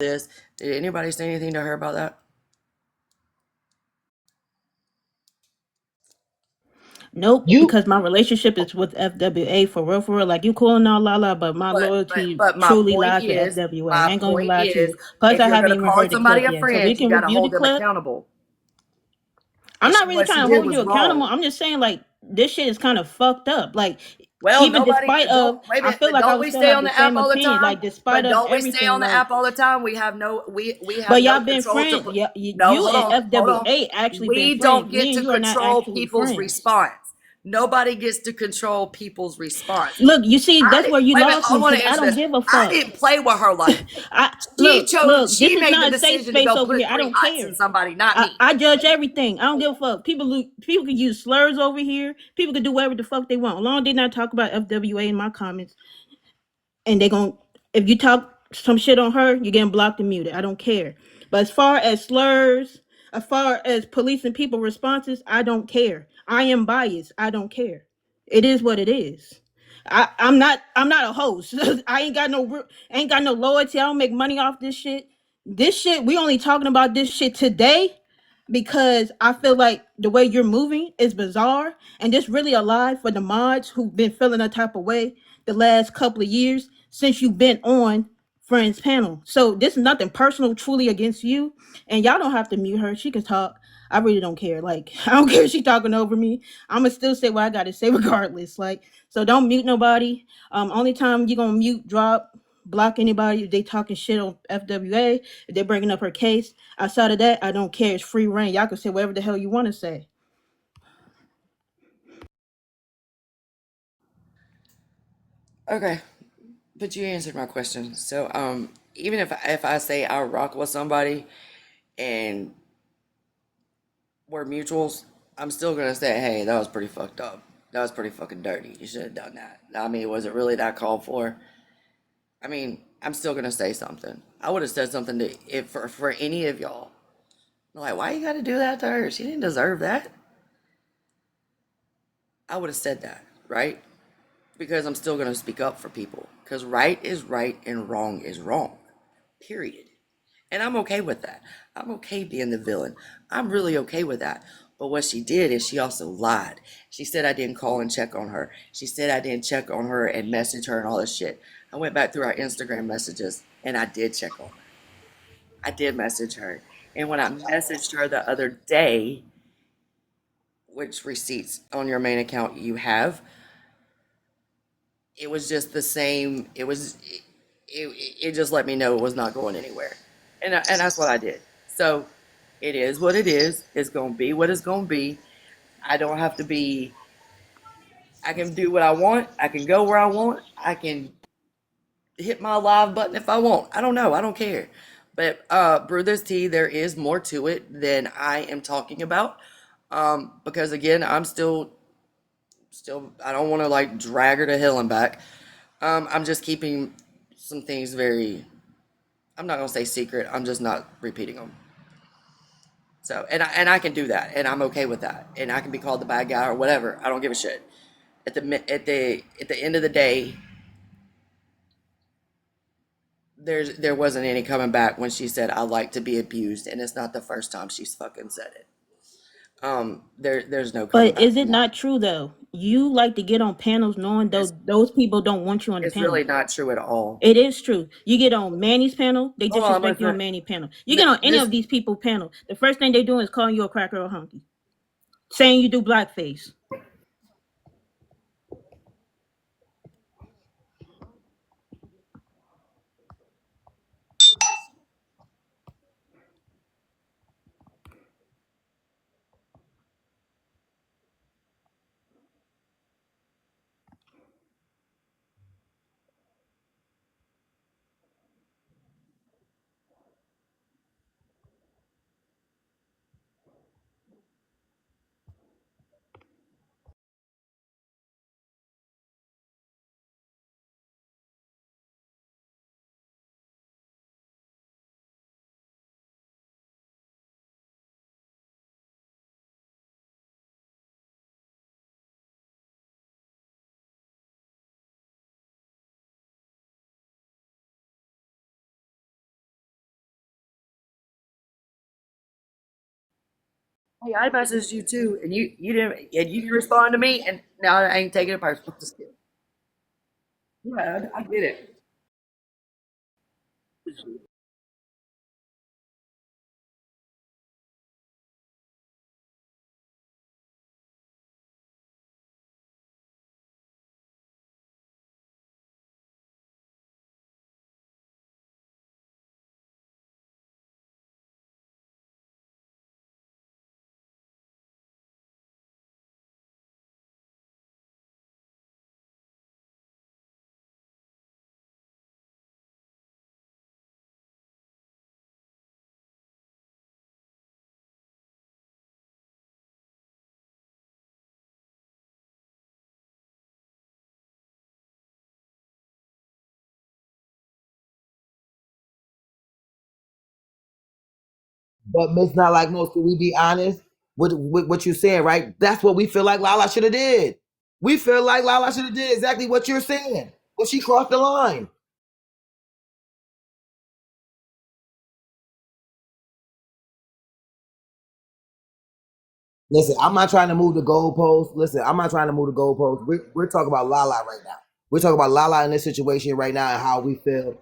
this. Did anybody say anything to her about that? Nope, You because my relationship is with FWA for real, for real. Like you cool and all la la, but my But loyalty my truly point lies with is, FWA. I ain't gonna even lie to you. Plus, if I you're haven't gonna even call heard the clip somebody a yet, so we friend, you can got to review the hold them clip. accountable. I'm And not really what she trying to did hold was you accountable. wrong. I'm just saying like this shit is kind of fucked up. Like Well, even nobody despite don't of, wait a I minute, feel but like I don't would we still stay have on the the app same all the opinion. time? Like despite But of don't we stay everything, on the app like all the time? We have but no y'all been control to friends. put. Yeah, No, you hold and on, hold on. FWA actually been We friends. don't get Me and to you are not control actually people's friends. response. Nobody gets to control people's response. Look, you see, I that's didn't where you wait a minute. lost I me want because to I answer don't this. give a I fuck. didn't play with her like that. I She chose. look. This She is made the not a safe decision to space go over put here. I three don't hearts in care. somebody, not me. I judge everything. I don't give a fuck. People can use slurs over here. People can do whatever the fuck they want. As long as they not talk about FWA in my comments, and they gon' if you talk some shit on her, you're getting blocked and muted. I don't care. But as far as slurs, as far as police and people responses, I don't care. I am biased. I don't care. It is what it is. I'm not a host. I ain't got no loyalty. I don't make money off this shit. This shit, we only talking about this shit today because I feel like the way you're moving is bizarre and this really alive for the mods who've been feeling that type of way the last couple of years since you've been on Friends panel. So this is nothing personal truly against you. And y'all don't have to mute her. She can talk. I really don't care. Like, I don't care if she talking over me. I'ma still say what I gotta say regardless. Like, so don't mute nobody. Only time you gonna mute, drop, block anybody if they talking shit on FWA, if they're bringing up her case. Outside of that, I don't care. It's free reign. Y'all can say whatever the hell you want to say. Okay, but you answered my question. So, even if I say I rock with somebody and we're mutuals, I'm still gonna say, hey, that was pretty fucked up. That was pretty fucking dirty. You should have done that. I mean, was it really that called for? I mean, I'm still gonna say something. I would have said something to if for any of y'all. Like, why you gotta do that to her? She didn't deserve that. I would have said that, right? Because I'm still gonna speak up for people. Because right is right and wrong is wrong. Period. And I'm okay with that. I'm okay being the villain. I'm really okay with that. But what she did is she also lied. She said I didn't call and check on her. She said I didn't check on her and message her and all this shit. I went back through our Instagram messages and I did check on her. I did message her. And when I messaged her the other day, which receipts on your main account you have, it was just the same. It just let me know it was not going anywhere. And that's what I did. So it is what it is. It's going to be what it's going to be. I don't have to be, I can do what I want. I can go where I want. I can hit my live button if I want. I don't know. I don't care. But brew this tea, there is more to it than I am talking about. Because again, I'm still I don't want to like drag her to hell and back. I'm just keeping some things very, I'm not gonna say secret. I'm just not repeating them. So and I can do that, and I'm okay with that, and I can be called the bad guy or whatever. I don't give a shit. At the end of the day, there wasn't any coming back when she said I like to be abused, and it's not the first time she's fucking said it. There's no coming But back is from it that. not true though? You like to get on panels knowing It's those people don't want you on the it's panel. really not true at all. It is true. You get on Manny's panel, they Hold on, disrespect you on listen. Manny panel. You get on any This of these people panel, the first thing they do is calling you a cracker or a hunky, saying you do blackface. Hey, I messaged you too, and you didn't respond to me, and now I ain't taking it personal. Just kidding. Yeah, I get it. But Miss Not Like Most, can we be honest with what you're saying, right? That's what we feel like Lala should have did. We feel like Lala should have did exactly what you're saying. But she crossed the line. Listen, I'm not trying to move the goalposts. Listen, I'm not trying to move the goalposts. We're talking about Lala right now. We're talking about Lala in this situation right now and how we feel.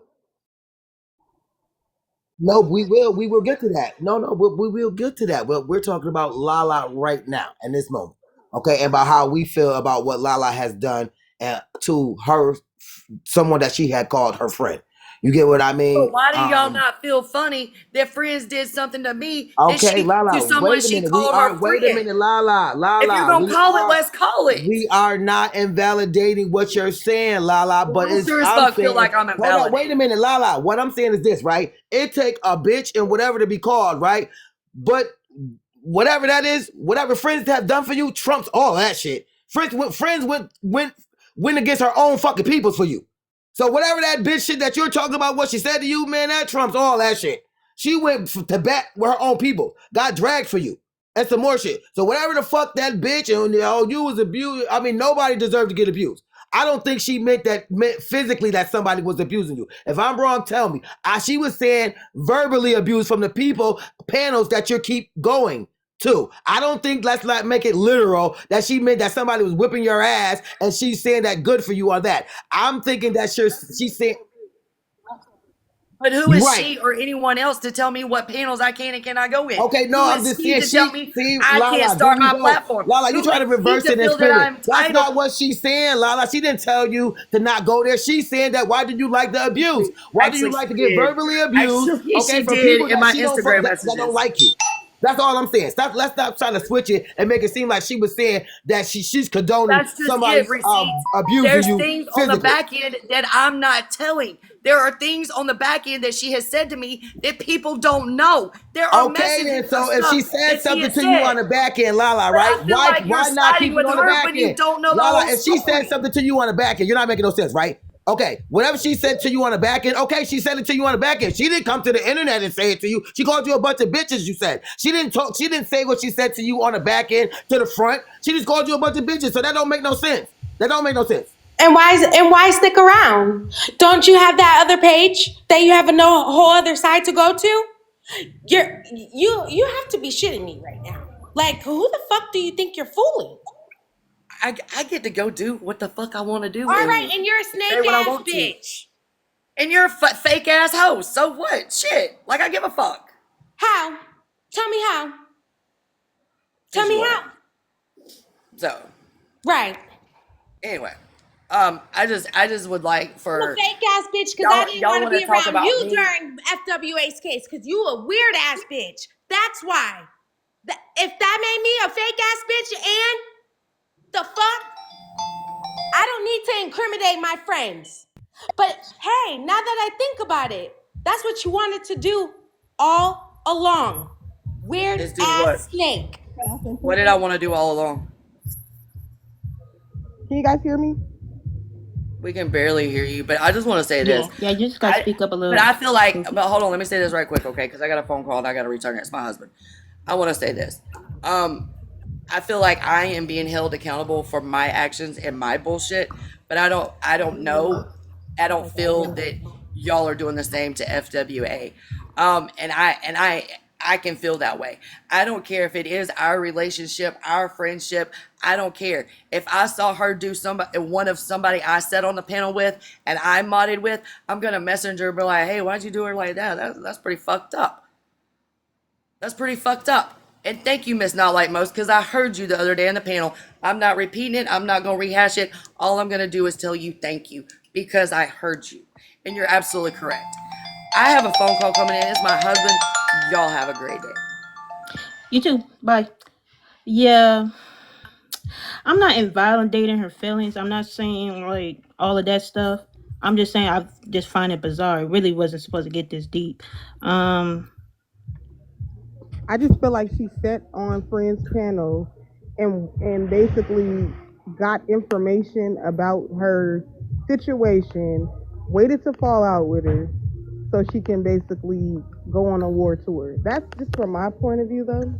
No, we will get to that. No, no, we will get to that. But we're talking about Lala right now in this moment, okay? And about how we feel about what Lala has done to her, someone that she had called her friend. You get what I But mean? why do y'all not feel funny that friends did something to me that Okay, she to Lala, someone wait a she minute. called her Wait a friend? minute, Lala, If you're Lala. gonna call it, let's call it. We are not invalidating what you're saying, Lala. Well, But I it's sure as I'm fuck feel saying, like I'm hold on, wait a invalidating. minute, Lala. What I'm saying is this, right? It take a bitch and whatever to be called, right? But whatever that is, whatever friends have done for you, trumps all that shit. Friends went against her own fucking peoples for you. So whatever that bitch shit that you're talking about, what she said to you, man, that trumps all that shit. She went to bat with her own people, got dragged for you, and some more shit. So whatever the fuck that bitch and you was abused. I mean, nobody deserved to get abused. I don't think she meant physically that somebody was abusing you. If I'm wrong, tell me. She was saying verbally abused from the people panels that you keep going to. I don't think, let's not make it literal, that she meant that somebody was whipping your ass and she's saying that good for you on that. I'm thinking that she's saying But who you're is right. she or anyone else to tell me what panels I can and cannot go in? Okay, no, Who I'm is just she saying to tell she me see I can't Lala, there start you my go. platform? Lala, you Who try to is she reverse to it and feel that spin it. I'm That's entitled? not what she's saying, Lala. She didn't tell you to not go there. She's saying that why did you like the abuse? Why do you Actually, like she to get did. verbally abused? Actually, Okay, she from did people in that my she don't fuck Instagram that don't messages. like you. That's all I'm saying. Stop. Let's stop trying to switch it and make it seem like she was saying that she's condoning That's just somebody it. Receipts. abusing There's you things on the physically. back end that I'm not telling. There are things on the back end that she has said to me that people don't know. There are Okay, messages then. of So if she stuff said that she something has to you said. on the back end, Lala, But right? I feel like you're Why not keep siding it with on the her back when you end, don't know the Lala? whole If she said story. something to you on the back end, you're not making no sense, right? Okay, whatever she said to you on the back end, okay, she said it to you on the back end. She didn't come to the internet and say it to you. She called you a bunch of bitches. You said she didn't talk. She didn't say what she said to you on the back end to the front. She just called you a bunch of bitches. So that don't make no sense. That don't make no sense. And why stick around? Don't you have that other page that you have a no whole other side to go to? You have to be shitting me right now. Like who the fuck do you think you're fooling? I get to go do what the fuck I want to do All right, and and you're a say snake what I ass want to. bitch. And you're a fake ass host. So what? Shit. Like I give a fuck. How? Tell me how. Tell Cause me you are. how. So Right. anyway, I just would like I'm a for fake ass bitch because I didn't y'all want to want to be talk around about you me. during FWA's case because you a weird ass bitch. That's why. If that made me a fake ass bitch and the fuck, I don't need to incriminate my friends. But hey, now that I think about it, that's what you wanted to do all along. Weird Is do what? ass snake. What did I want to do all along? Can you guys hear me? We can barely hear you, but I just want to say this. Yeah, yeah. You just gotta I speak up a but little. I feel like but hold on, let me say this right quick, okay? Because I got a phone call and I got to return it. It's my husband. I want to say this. Um, I feel like I am being held accountable for my actions and my bullshit, but I don't know. I don't feel that y'all are doing the same to FWA. And I can feel that way. I don't care if it is our relationship, our friendship. I don't care. If I saw her do one of somebody I sat on the panel with and I modded with, I'm gonna messenger and be like, hey, why'd you do her like that? That's pretty fucked up. That's pretty fucked up. And thank you, Miss Not Like Most, because I heard you the other day in the panel. I'm not repeating it. I'm not gonna rehash it. All I'm gonna do is tell you thank you because I heard you. And you're absolutely correct. I have a phone call coming in. It's my husband. Y'all have a great day. You too. Bye. Yeah, I'm not invalidating her feelings. I'm not saying like all of that stuff. I'm just saying I just find it bizarre. It really wasn't supposed to get this deep. Um, I just feel like she sat on Friends panel and basically got information about her situation, waited to fall out with her so she can basically go on a war tour. That's just from my point of view though.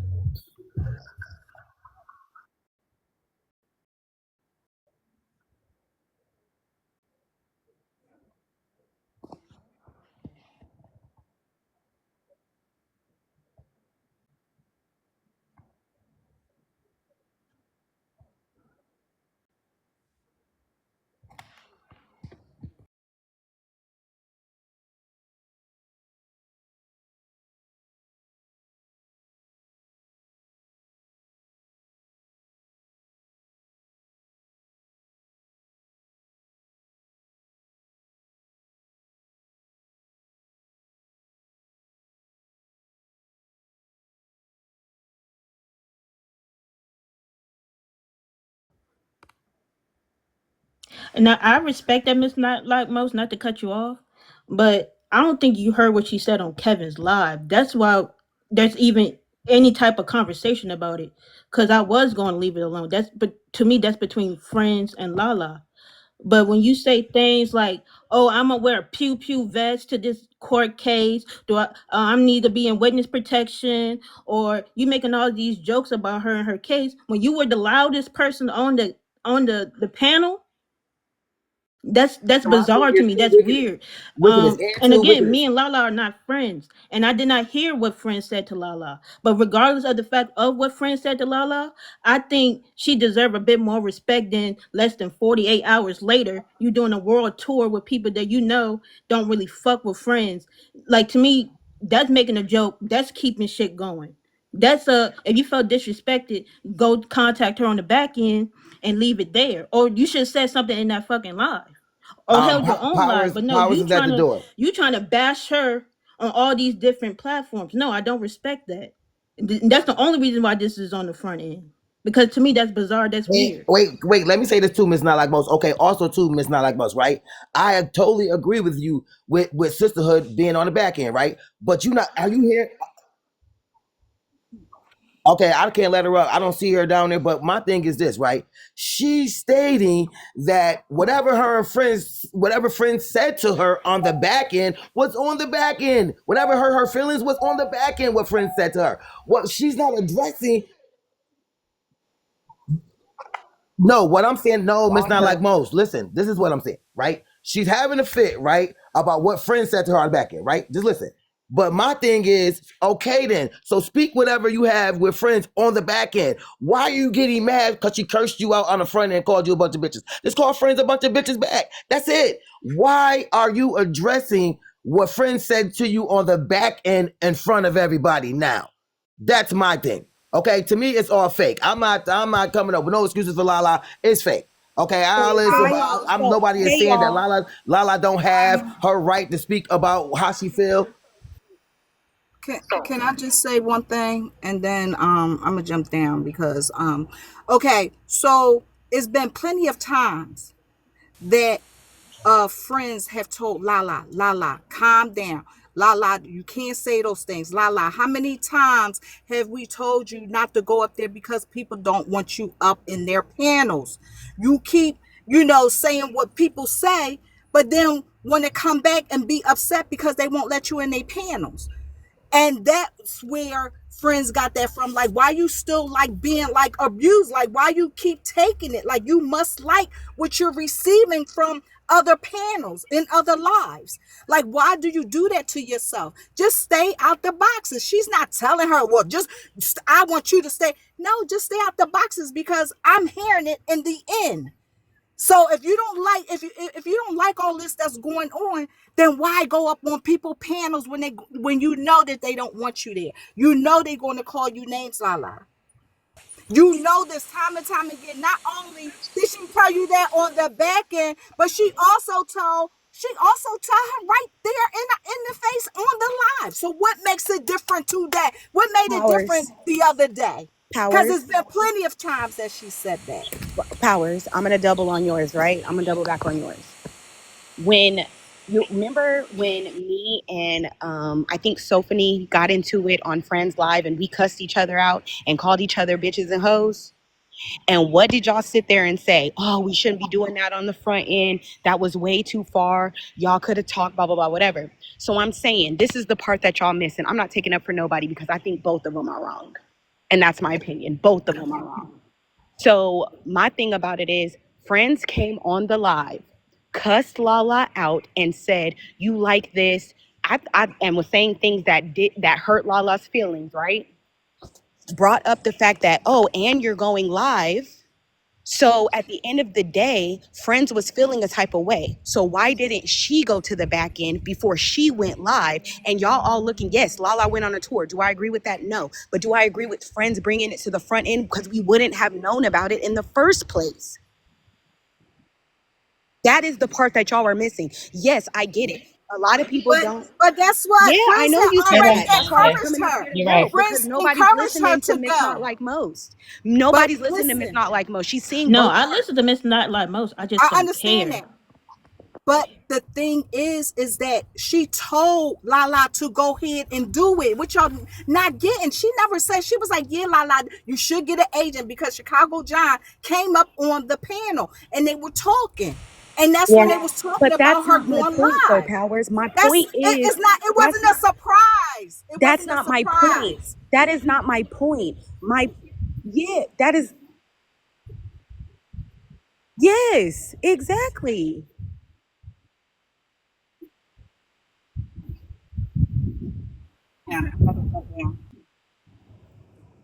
and I respect that, Miss Not Like Most, not to cut you off, but I don't think you heard what she said on Kevin's live. That's why there's even any type of conversation about it. Cause I was going to leave it alone. But to me, that's between friends and Lala. But when you say things like, "Oh, I'm gonna wear a pew pew vest to this court case," do I need to be in witness protection, or you making all these jokes about her and her case when you were the loudest person on the panel, that's My thing bizarre to is me. too That's wickedness. weird. Wickedness and And too again, wickedness. me and Lala are not friends, and I did not hear what friend said to Lala. But regardless of the fact of what friend said to Lala, I think she deserved a bit more respect than less than 48 hours later you doing a world tour with people that you know don't really fuck with friends. Like, to me, that's making a joke. That's keeping shit going. That's a If you felt disrespected, go contact her on the back end and leave it there. Or you should have said something in that fucking live or held your own live. Powers But no, Powers is at the door. you trying to bash her on all these different platforms. No, I don't respect that. That's the only reason why this is on the front end. Because to me, that's bizarre. That's Wait, weird. wait, wait. Let me say this too, Miss Not Like Most. Okay, also too, Miss Not Like Most. Right? I totally agree with you with sisterhood being on the back end, right? But you not. Are you here? Okay, I can't let her up. I don't see her down there. But my thing is this, right? She's stating that whatever friends said to her on the back end was on the back end. Whatever her feelings was on the back end. What friends said to her. What she's not addressing. No, what I'm saying, no, Miss Not Like Most. Listen, this is what I'm saying, right? She's having a fit, right? About what friends said to her on the back end, right? Just listen. But my thing is, okay then. So speak whatever you have with friends on the back end. Why are you getting mad because she cursed you out on the front end and called you a bunch of bitches? Just call friends a bunch of bitches back. That's it. Why are you addressing what friends said to you on the back end in front of everybody now? That's my thing. Okay, to me, it's all fake. I'm not coming up with no excuses for Lala. It's fake. Okay, I'm So nobody is hey saying that y'all. Lala don't have her right to speak about how she feel. Can I just say one thing and then I'm gonna jump down because okay, so it's been plenty of times that friends have told Lala, calm down. Lala, you can't say those things. Lala, how many times have we told you not to go up there because people don't want you up in their panels? You keep, saying what people say, but then want to come back and be upset because they won't let you in their panels. And that's where friends got that from. Like, why you still like being like abused? Like, why you keep taking it? Like, you must like what you're receiving from other panels in other lives. Like, why do you do that to yourself? Just stay out the boxes. She's not telling her, well, just I want you to stay. No, just stay out the boxes because I'm hearing it in the end. So if you don't like, if you don't like all this that's going on, then why go up on people panels when you know that they don't want you there? You know they're going to call you names, Lala. You know this time and time again. Not only did she tell you that on the back end, but she also told her right there in the face on the live. So what makes it different today? What made it different Powers, the other day? Because powers, it's been plenty of times that she said that. powers. I'm gonna double on yours, right? I'm gonna double back on yours. When you remember when me and I think Sophanie got into it on Friends Live and we cussed each other out and called each other bitches and hoes? And what did y'all sit there and say? Oh, we shouldn't be doing that on the front end. That was way too far. Y'all could have talked, blah, blah, blah, whatever. So I'm saying this is the part that y'all missing. I'm not taking up for nobody because I think both of them are wrong. And that's my opinion. Both of them are wrong. So my thing about it is friends came on the live, cussed Lala out and said, you like this. And was saying things that hurt Lala's feelings, right? Brought up the fact that, oh, and you're going live. So at the end of the day, Friends was feeling a type of way. So why didn't she go to the back end before she went live? And y'all all looking, yes, Lala went on a tour. Do I agree with that? No. But do I agree with Friends bringing it to the front end? Because we wouldn't have known about it in the first place. That is the part that y'all are missing. Yes, I get it. A lot of people But don't. but that's what Yeah, I friends know had you said You're already right, that. That's why I'm Dante. encouraged coming up her. here to You're go right. because Friends nobody's encouraged her listening to to Miss Not go. Like Most. But Nobody's listening to Miss listen, Not Like Most. She's seeing No, both I parts. listen to Miss Not Like Most. I just I don't understand care. that. But the thing is that she told Lala to go ahead and do it, which y'all not getting. She never said, she was like, yeah, Lala, you should get an agent because Chicago John came up on the panel and they were talking. And that's when Yeah, they was talking but about that's her not my going point, though, live. Powers. My That's point it, is it's not, it that's wasn't a surprise. It that's wasn't a not my point. surprise. That is not my point. My yeah, that is yes, exactly. Yeah.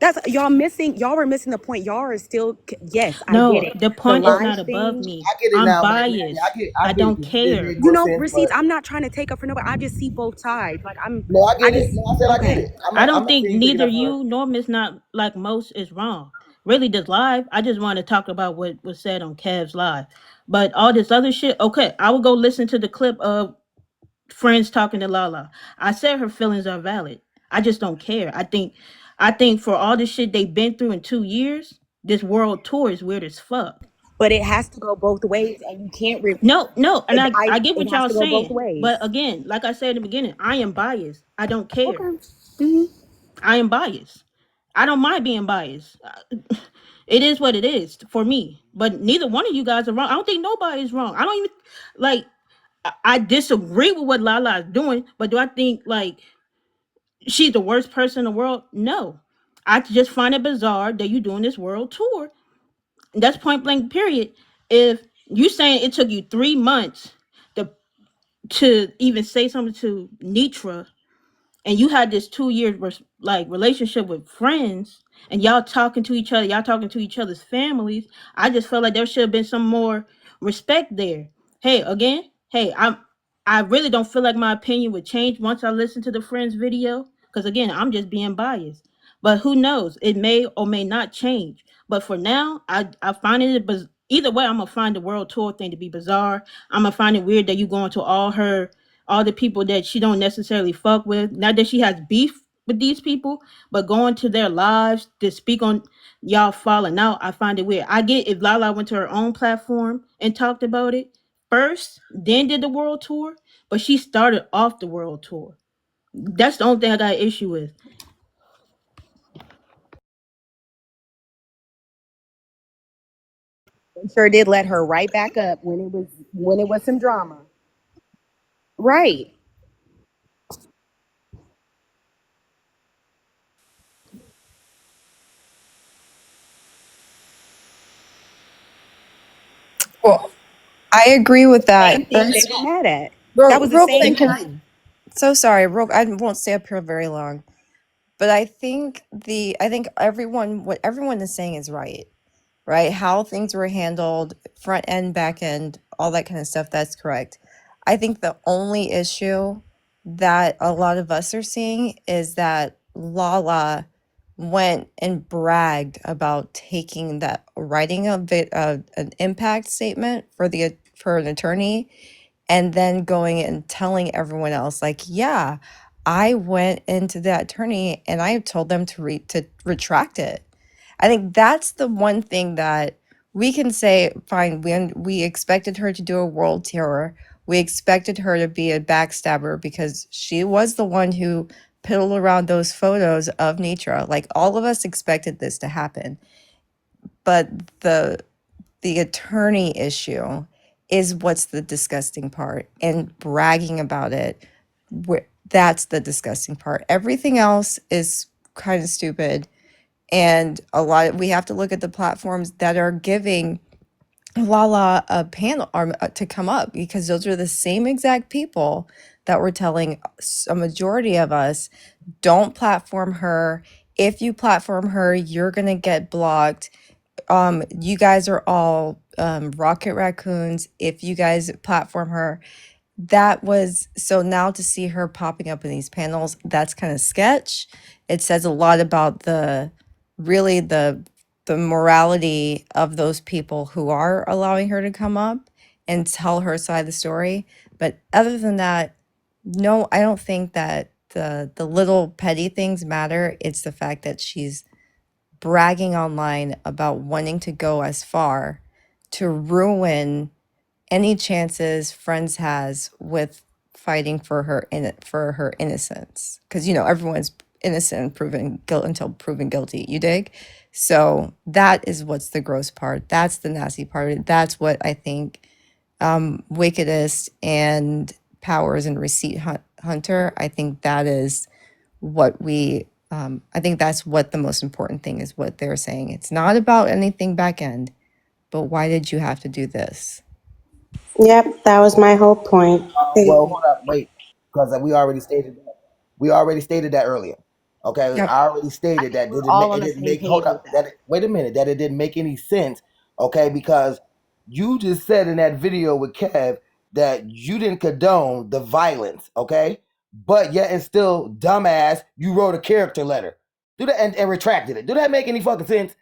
That's y'all missing. Y'all were missing the point. Y'all are still yes, I get No, it. the The point is live not above thing. me. I get it I'm now, man. biased. I I get it. don't 'Cause it care. made You more know, sense, but receipts. I'm not trying to take up for nobody. I just see both sides. Like no, I I get it. just No, I said I get okay. it. I I'm don't not think saying you taking neither up for her. you nor Miss Not Like Most is wrong. Really, this live, I just want to talk about what was said on Kev's live. But all this other shit, okay, I will go listen to the clip of Friends talking to Lala. I said her feelings are valid. I just don't care. I think for all the shit they've been through in 2 years, this world tour is weird as fuck. But it has to go both ways, and you can't. No, no, and I get It what has y'all to go both saying. But ways. again, like I said in the beginning, I am biased. I don't care. Okay. Hmm. I am biased. I don't mind being biased. It is what it is for me. But neither one of you guys are wrong. I don't think nobody is wrong. I don't even like. I disagree with what Lala is doing, but do I think like she's the worst person in the world? No. I just find it bizarre that you doing this world tour. That's point blank. Period. If you saying it took you 3 months to even say something to Nitra, and you had this 2 years like relationship with friends, and y'all talking to each other, y'all talking to each other's families, I just felt like there should have been some more respect there. Hey, again, hey, I really don't feel like my opinion would change once I listen to the Friends video, because again, I'm just being biased. But who knows, it may or may not change. But for now, I find it either way, I'm gonna find the world tour thing to be bizarre. I'm gonna find it weird that you going to all the people that she don't necessarily fuck with. Not that she has beef with these people, but going to their lives to speak on y'all falling out, I find it weird. I get if Lala went to her own platform and talked about it first, then did the world tour, but she started off the world tour. That's the only thing I got an issue with. They sure did let her right back up when it was some drama. Right. Well, I agree with Same that. thing they were mad at. That Real, was the real same quick, 'cause attorney. so sorry, real I won't stay up here very long. But I think what everyone is saying is right. Right? How things were handled, front end, back end, all that kind of stuff, that's correct. I think the only issue that a lot of us are seeing is that Lala went and bragged about taking that writing an impact statement for an attorney, and then going and telling everyone else, like, yeah, I went into that attorney and I told them to retract it. I think that's the one thing that we can say, fine, we expected her to do a world tour. We expected her to be a backstabber because she was the one who piddled around those photos of Nitra. Like, all of us expected this to happen. But the attorney issue is what's the disgusting part. And bragging about it, that's the disgusting part. Everything else is kind of stupid, and we have to look at the platforms that are giving Lala a panel or to come up, because those are the same exact people that were telling a majority of us, don't platform her. If you platform her, you're gonna get blocked. You guys are all rocket raccoons if you guys platform her. That was so, now to see her popping up in these panels, that's kind of sketch. It says a lot about really the morality of those people who are allowing her to come up and tell her side of the story. But other than that, no, I don't think that the little petty things matter. It's the fact that she's bragging online about wanting to go as far to ruin any chances Friends has with fighting for for her innocence, because everyone's innocent proven guilt until proven guilty, you dig? So that is what's the gross part. That's the nasty part. That's what I think Wickedest and Powers and Hunter, I think that is what I think that's what the most important thing is, what they're saying. It's not about anything back end, but why did you have to do this? Yep, that was my whole point. Well, hold up, wait, because we already stated that. We already stated that earlier. Okay, Yep. I already I stated think that we're it all on the didn't same make. Hold page with up, that. wait a minute, that it didn't make any sense. Okay, because you just said in that video with Kev that you didn't condone the violence. Okay, but yet and still, dumbass, you wrote a character letter. Do that and retracted it. Do that make any fucking sense?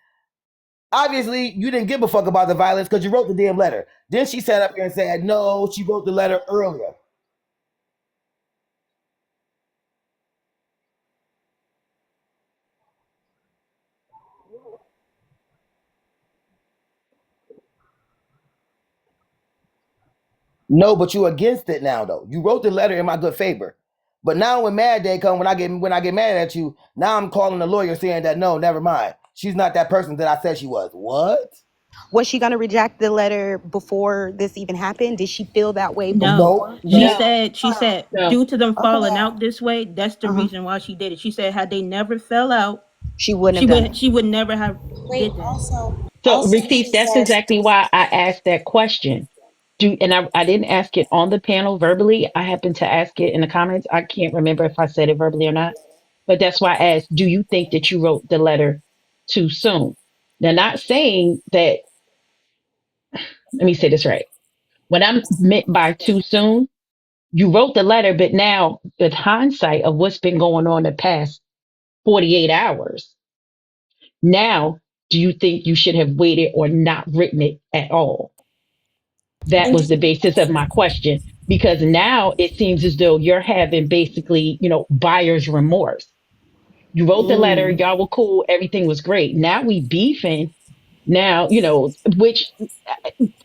Obviously, you didn't give a fuck about the violence because you wrote the damn letter. Then she sat up here and said, no, she wrote the letter earlier. No, but you against it now though. You wrote the letter in my good favor. But now when Mad Day come, when I get mad at you, now I'm calling the lawyer saying that no, never mind. She's not that person that I said she was. What? Was she going to reject the letter before this even happened? Did she feel that way No. No, before? She no. said No. due to them falling Okay. out this way, that's the Uh-huh. reason why she did it. She said had they never fell out, She wouldn't have done it. she would never have Wait, did that. So also she receipts, that's said, exactly why I asked that question. I didn't ask it on the panel verbally. I happened to ask it in the comments. I can't remember if I said it verbally or not. But that's why I asked, do you think that you wrote the letter too soon? Now, not saying that, let me say this right. What I'm meant by too soon, you wrote the letter, but now with hindsight of what's been going on the past 48 hours, now do you think you should have waited or not written it at all? That and was the basis of my question, because now it seems as though you're having basically, buyer's remorse. You wrote the letter, mm, y'all were cool, everything was great. Now we beefing. Now, which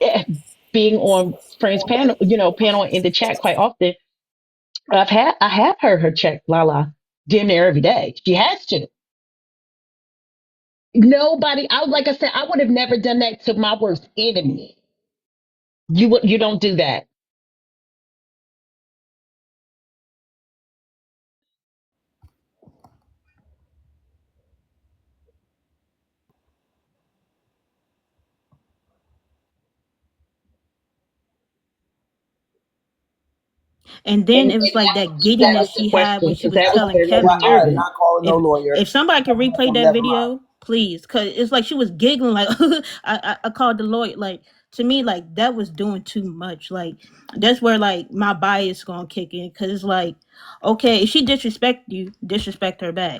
eh, being on friends panel, panel in the chat quite often, I have heard her check Lala damn near every day. She has to. Nobody, like I said, I would have never done that to my worst enemy. You don't do that. And then And it was like that that giddiness was the she had question when she because was that was telling very Kevin, I like, am disturbing. not calling no lawyer. if somebody could replay that Never mind. video, please, because it's like she was giggling, like, I called the lawyer. Like, to me, like, that was doing too much. Like, that's where, like, my bias gonna kick in, because it's like, okay, if she disrespect you, disrespect her back.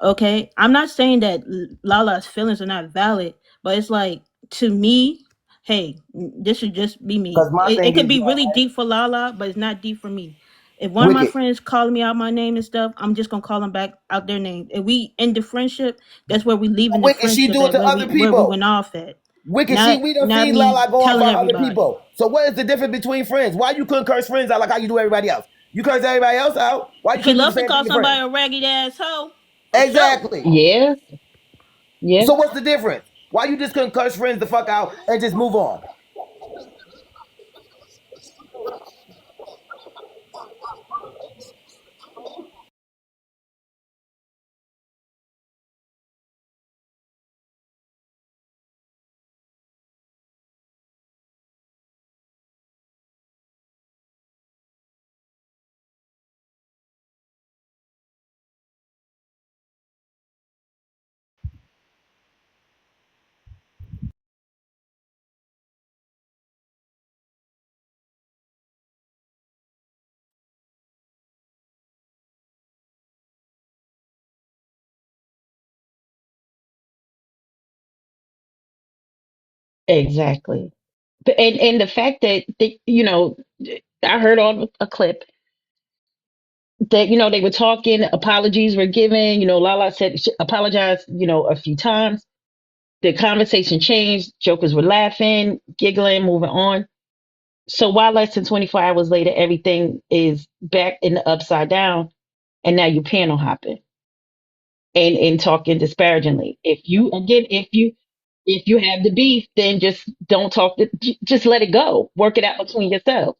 Okay, I'm not saying that Lala's feelings are not valid, but it's like, to me, hey, this should just be me. Because my It thing could is, be really deep for Lala, but it's not deep for me. If one of my Wicked. friends calling me out my name and stuff, I'm just gonna call them back out their name. If we end the friendship, that's where we leaving the Wicked, she friendship do it at, to other where we people. went off at. Wicked, Not we done not seen me Lala go off telling on other everybody. people. So what is the difference between friends? Why you couldn't curse friends out like how you do everybody else? You curse everybody else out. Why you She couldn't do the loves to same thing call to friends? somebody a ragged asshole, for sure. Exactly. Yeah, yeah. So what's the difference? Why you just couldn't curse friends the fuck out and just move on? Exactly. And the fact that I heard on a clip that they were talking, apologies were given. Lala said she apologized, a few times. The conversation changed. Jokers were laughing, giggling, moving on. So why less than 24 hours later, everything is back in the upside down, and now you panel hopping and talking disparagingly. If you have the beef, then just don't talk. Just let it go. Work it out between yourselves.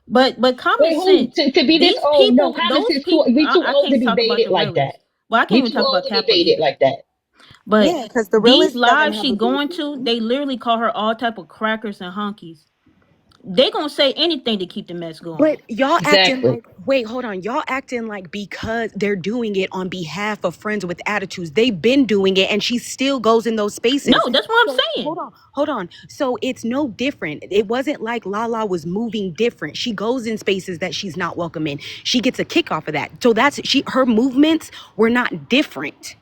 But common Wait, who sense. to be this These old? No, people, Common those Sense too. people. We too I old can't to even be talk about baited the like that. realists. Well, I can't We even too talk old about to be Capital baited either. like that. But Yeah, because the these realist doesn't lives have she a beef going with to, you. they literally call her all type of crackers and honkies. They gonna say anything to keep the mess going. But y'all acting Exactly. like, wait, hold on. Y'all acting like because they're doing it on behalf of friends with attitudes, they've been doing it and she still goes in those No, spaces. that's what I'm So saying. hold on. So it's no different. It wasn't like Lala was moving different. She goes in spaces that she's not welcome in. She gets a kick off of that. So her movements were not different.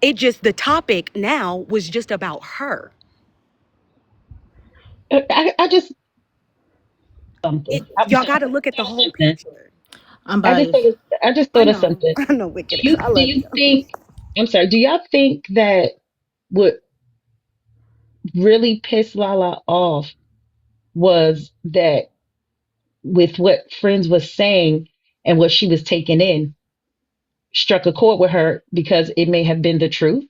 It just, the topic now was just about her. I just something. I'm Y'all sorry. got to look at the whole Something. picture. I'm I just biased. thought I just I thought of know. something. I know, Wicked. Do you I do love you you. think? I'm sorry. Do y'all think that what really pissed Lala off was that with what friends was saying and what she was taking in struck a chord with her because it may have been the truth?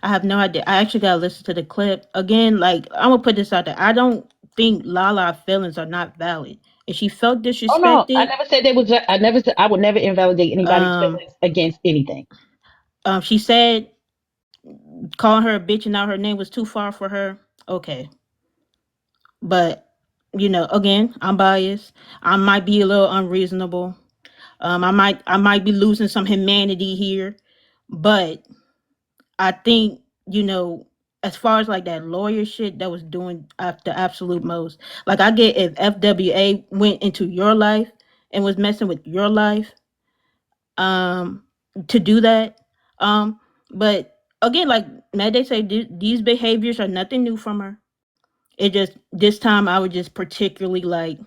I have no idea. I actually gotta listen to the clip again. Like, I'm gonna put this out there. I don't think Lala feelings are not valid. If she felt Oh no, I disrespected, never said there was. I never said I would never invalidate anybody's um, feelings against anything. she said calling her a bitch and now her name was too far for her. Okay, but again, I'm biased. I might be a little unreasonable. I might be losing some humanity here, but I think as far as like that lawyer shit that was doing the absolute most. Like, I get if FWA went into your life and was messing with your life, um, to do that, but again, like Matt, they say these behaviors are nothing new from her. It just this time I was just particularly like,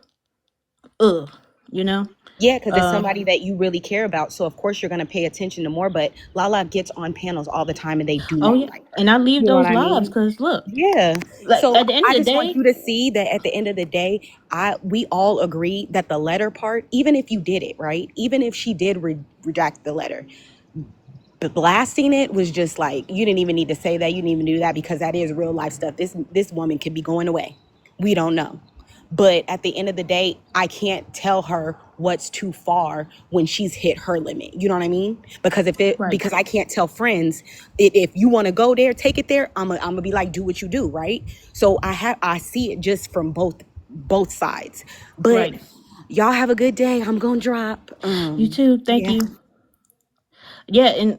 ugh, you know. Yeah, because it's Uh, somebody that you really care about. So of course you're gonna pay attention to more. But Lala gets on panels all the time, and they do oh not yeah, like and her. I leave You know what those I lives mean? because look, Yeah. like So at the end I of the just want day, you to see that at the end of the day, we all agree that the letter part, even if you did it right, even if she did redact the letter, but blasting it was just like you didn't even need to say that. You didn't even do that because that is real life stuff. This woman could be going away. We don't know. But at the end of the day, I can't tell her what's too far when she's hit her limit. You know what I mean? right. Because I can't tell friends if you want to go there, take it there. I'm gonna be like, do what you do, right? So I see it just from both sides. But Right. y'all have a good day. I'm gonna drop. You too. Thank Yeah. you. Yeah, and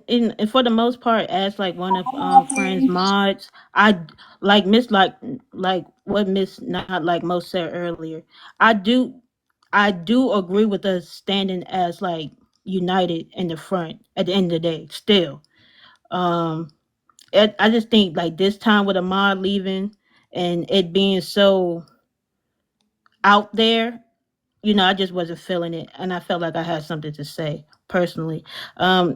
for the most part, as like one of friends mods, I like like what Miss Not Like Most said earlier. I do I do agree with us standing as like united in the front at the end of the day. Still, um, I just think like this time with a mod leaving and it being so out there, I just wasn't feeling it, and I felt like I had something to say personally.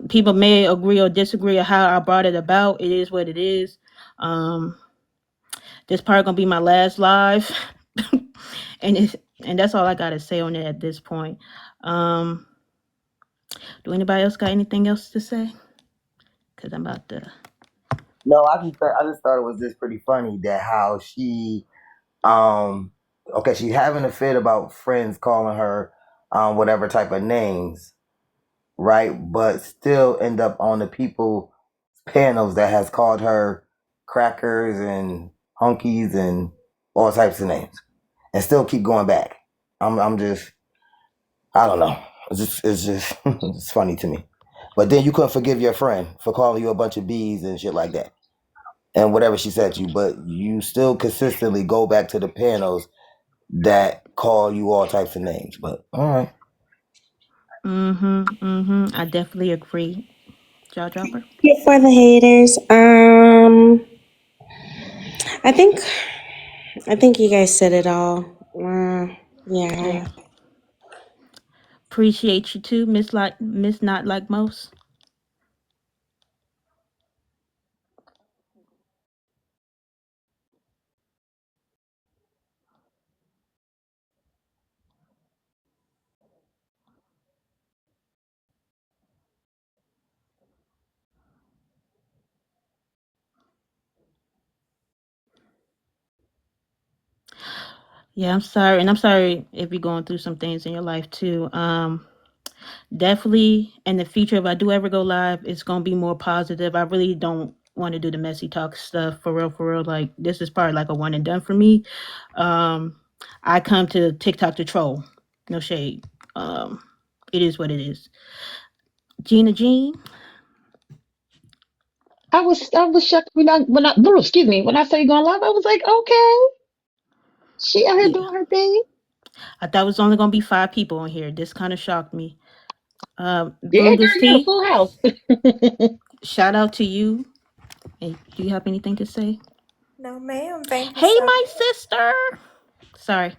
People may agree or disagree on how I brought it about. It is what it is. Um, this part gonna be my last live, and that's all I gotta say on it at this point. Um, do anybody else got anything else to say? Cause I'm about to. No, I just thought it was just pretty funny that how she um okay, she's having a fit about friends calling her whatever type of names, right? But still end up on the people panels that has called her crackers and hunkies and all types of names, and still keep going back. I'm just I don't know. It's just it's funny to me. But then you couldn't forgive your friend for calling you a bunch of bees and shit like that, and whatever she said to you. But you still consistently go back to the panels that call you all types of names. But all right. I definitely agree. Jaw dropper. For the haters, I think I think you guys said it all. Yeah. Yeah. Appreciate you too, Miss Not Like Most. Yeah, I'm sorry, and I'm sorry if you're going through some things in your life too. Definitely in the future, if I do ever go live, it's gonna be more positive. I really don't want to do the messy talk stuff for real, for real. Like this is probably like a one and done for me. Um, I come to TikTok to troll. No shade. Um, it is what it is. Gina Jean. I was shocked when I excuse me, when I say going live, I was like, okay, she out here Yeah, doing her thing. I thought it was only gonna be 5 people on here. This kind of shocked me. Yeah, girl, Brugus you got a T. full house. Shout out to you. Hey, do you have anything to say? No, ma'am. Thank you Hey, so my much. sister. Sorry.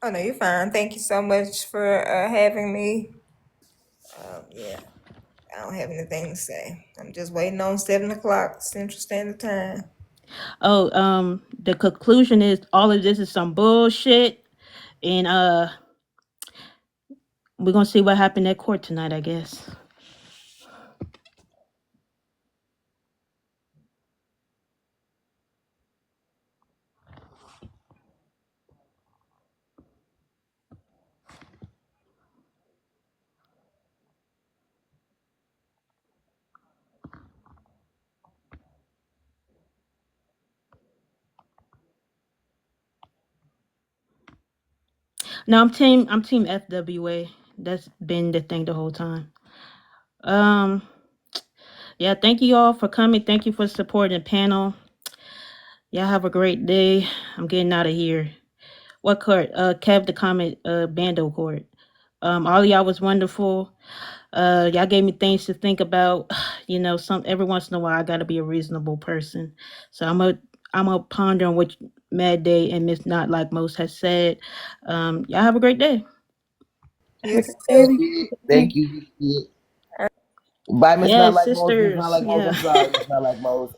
Oh, no, you're fine. Thank you so much for having me. Yeah, I don't have anything to say. I'm just waiting on 7 o'clock Central Standard Time. Oh, the conclusion is all of this is some bullshit, and we're gonna see what happened at court tonight, I guess. No, I'm team FWA. That's been the thing the whole time. Um, yeah, thank you all for coming. Thank you for supporting the panel. Y'all have a great day. I'm getting out of here. What court? Kev the comment, Bando court. All of y'all was wonderful. Y'all gave me things to think about. Some every once in a while I gotta be a reasonable person. So I'm a ponder on what Mad Day and Miss Not Like Most has said. Y'all have a great day. Yes. Thank you. Thank you. Bye, Miss Not Yes, Like Most. Miss Not sisters. Like Most. Yeah. I'm sorry, Miss Not Like Most.